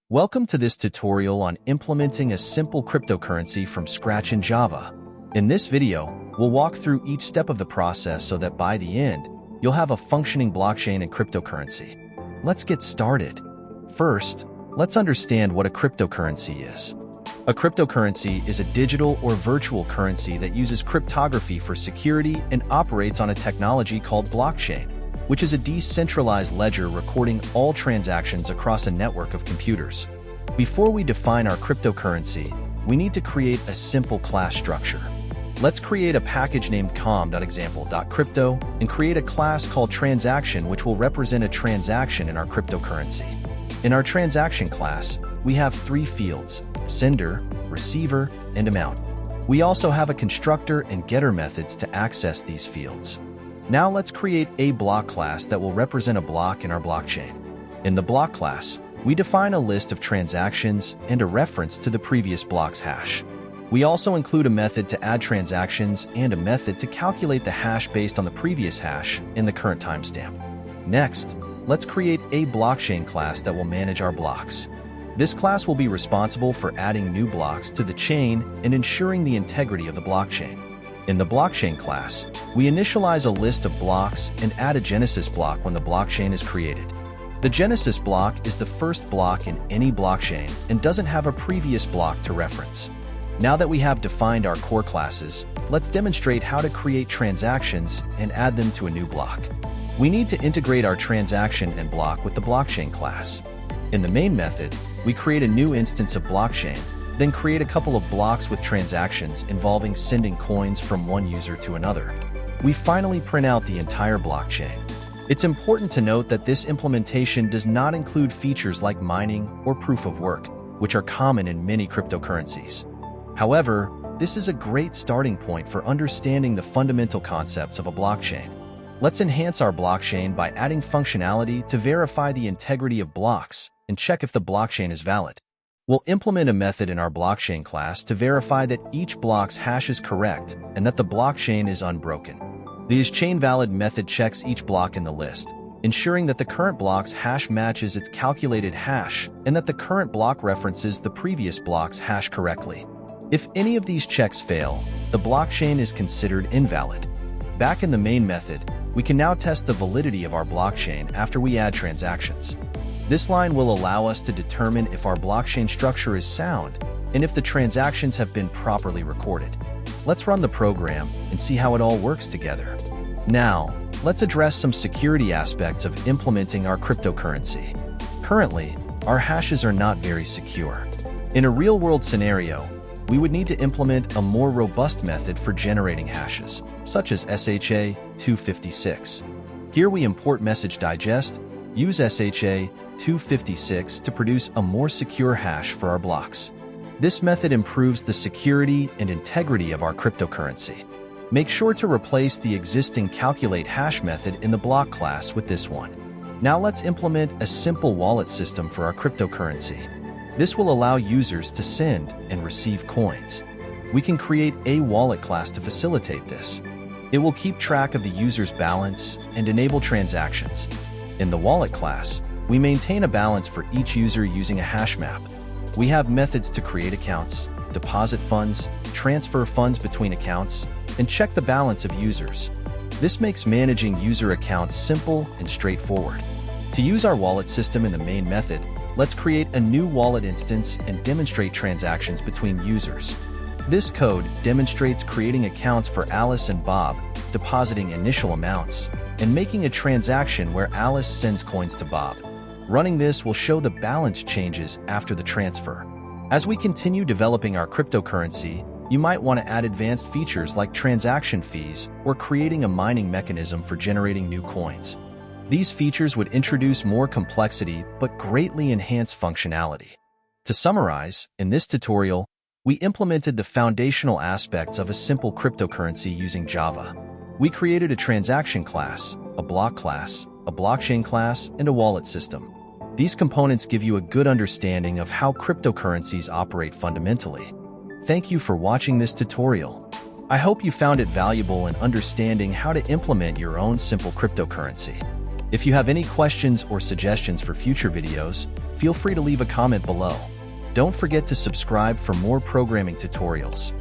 Welcome to this tutorial on implementing a simple cryptocurrency from scratch in Java. In this video, we'll walk through each step of the process so that by the end, you'll have a functioning blockchain and cryptocurrency. Let's get started. First, let's understand what a cryptocurrency is. A cryptocurrency is a digital or virtual currency that uses cryptography for security and operates on a technology called blockchain, which is a decentralized ledger recording all transactions across a network of computers. Before we define our cryptocurrency, we need to create a simple class structure. Let's create a package named com.example.crypto and create a class called transaction, which will represent a transaction in our cryptocurrency. In our transaction class, we have three fields: sender, receiver, and amount. We also have a constructor and getter methods to access these fields. Now let's create a block class that will represent a block in our blockchain. In the block class, we define a list of transactions and a reference to the previous block's hash. We also include a method to add transactions and a method to calculate the hash based on the previous hash and the current timestamp. Next, let's create a blockchain class that will manage our blocks. This class will be responsible for adding new blocks to the chain and ensuring the integrity of the blockchain. In the blockchain class, we initialize a list of blocks and add a genesis block when the blockchain is created. The genesis block is the first block in any blockchain and doesn't have a previous block to reference. Now that we have defined our core classes, let's demonstrate how to create transactions and add them to a new block. We need to integrate our transaction and block with the blockchain class. In the main method, we create a new instance of blockchain, then create a couple of blocks with transactions involving sending coins from one user to another. We finally print out the entire blockchain. It's important to note that this implementation does not include features like mining or proof of work, which are common in many cryptocurrencies. However, this is a great starting point for understanding the fundamental concepts of a blockchain. Let's enhance our blockchain by adding functionality to verify the integrity of blocks and check if the blockchain is valid. We'll implement a method in our blockchain class to verify that each block's hash is correct and that the blockchain is unbroken. The isChainValid method checks each block in the list, ensuring that the current block's hash matches its calculated hash and that the current block references the previous block's hash correctly. If any of these checks fail, the blockchain is considered invalid. Back in the main method, we can now test the validity of our blockchain after we add transactions. This line will allow us to determine if our blockchain structure is sound and if the transactions have been properly recorded. Let's run the program and see how it all works together. Now, let's address some security aspects of implementing our cryptocurrency. Currently, our hashes are not very secure. In a real-world scenario, we would need to implement a more robust method for generating hashes, such as SHA-256. Here we import message digest, use SHA-256 to produce a more secure hash for our blocks. This method improves the security and integrity of our cryptocurrency. Make sure to replace the existing calculate hash method in the block class with this one. Now let's implement a simple wallet system for our cryptocurrency. This will allow users to send and receive coins. We can create a wallet class to facilitate this. It will keep track of the user's balance and enable transactions. In the wallet class, we maintain a balance for each user using a hash map. We have methods to create accounts, deposit funds, transfer funds between accounts, and check the balance of users. This makes managing user accounts simple and straightforward. To use our wallet system in the main method, let's create a new wallet instance and demonstrate transactions between users. This code demonstrates creating accounts for Alice and Bob, depositing initial amounts, and making a transaction where Alice sends coins to Bob. Running this will show the balance changes after the transfer. As we continue developing our cryptocurrency, you might want to add advanced features like transaction fees or creating a mining mechanism for generating new coins. These features would introduce more complexity but greatly enhance functionality. To summarize, in this tutorial, we implemented the foundational aspects of a simple cryptocurrency using Java. We created a transaction class, a block class, a blockchain class, and a wallet system. These components give you a good understanding of how cryptocurrencies operate fundamentally. Thank you for watching this tutorial. I hope you found it valuable in understanding how to implement your own simple cryptocurrency. If you have any questions or suggestions for future videos, feel free to leave a comment below. Don't forget to subscribe for more programming tutorials.